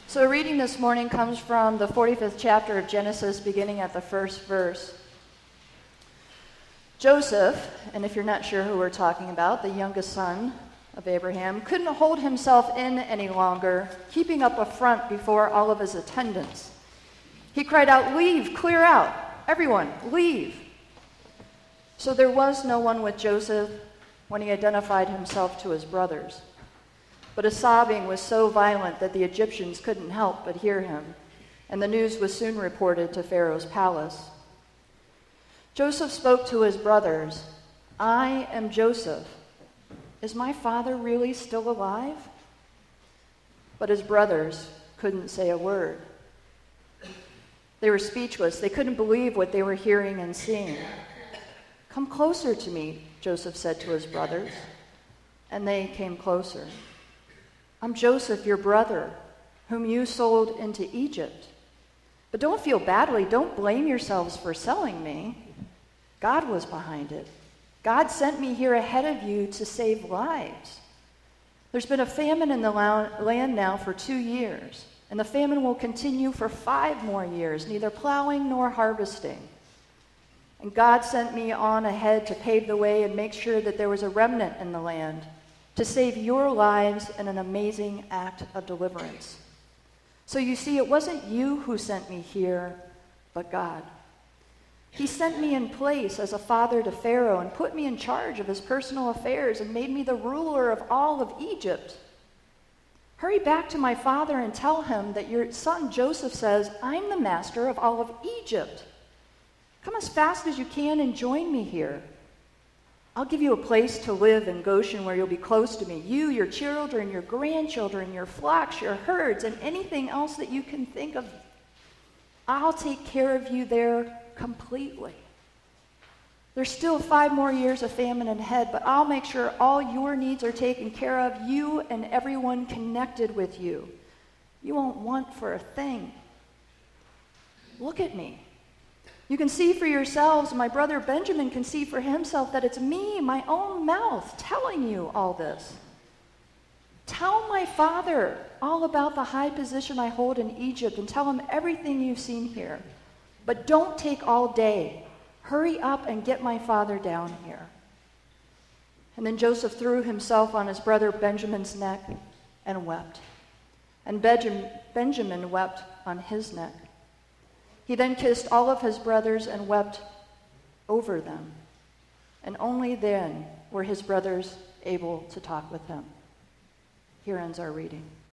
So a reading this morning comes from the 45th chapter of Genesis, beginning at the first verse. Joseph, and if you're not sure who we're talking about, the youngest son of Abraham, couldn't hold himself in any longer, keeping up a front before all of his attendants. He cried out, "Leave, clear out, everyone, leave." So there was no one with Joseph when he identified himself to his brothers. But his sobbing was so violent that the Egyptians couldn't help but hear him, and the news was soon reported to Pharaoh's palace. Joseph spoke to his brothers, "I am Joseph. Is my father really still alive?" But his brothers couldn't say a word. They were speechless. They couldn't believe what they were hearing and seeing. "Come closer to me," Joseph said to his brothers, and they came closer. "I'm Joseph, your brother, whom you sold into Egypt. But don't feel badly. Don't blame yourselves for selling me. God was behind it. God sent me here ahead of you to save lives. There's been a famine in the land now for 2 years, and the famine will continue for 5 more years, neither plowing nor harvesting. And God sent me on ahead to pave the way and make sure that there was a remnant in the land, to save your lives in an amazing act of deliverance. So you see, it wasn't you who sent me here, but God. He sent me in place as a father to Pharaoh and put me in charge of his personal affairs and made me the ruler of all of Egypt. Hurry back to my father and tell him that your son Joseph says, I'm the master of all of Egypt. Come as fast as you can and join me here. I'll give you a place to live in Goshen where you'll be close to me. You, your children, your grandchildren, your flocks, your herds, and anything else that you can think of. I'll take care of you there completely. There's still 5 more years of famine ahead, but I'll make sure all your needs are taken care of, you and everyone connected with you. You won't want for a thing. Look at me. You can see for yourselves, my brother Benjamin can see for himself that it's me, my own mouth, telling you all this. Tell my father all about the high position I hold in Egypt and tell him everything you've seen here. But don't take all day. Hurry up and get my father down here." And then Joseph threw himself on his brother Benjamin's neck and wept. And Benjamin wept on his neck. He then kissed all of his brothers and wept over them. And only then were his brothers able to talk with him. Here ends our reading.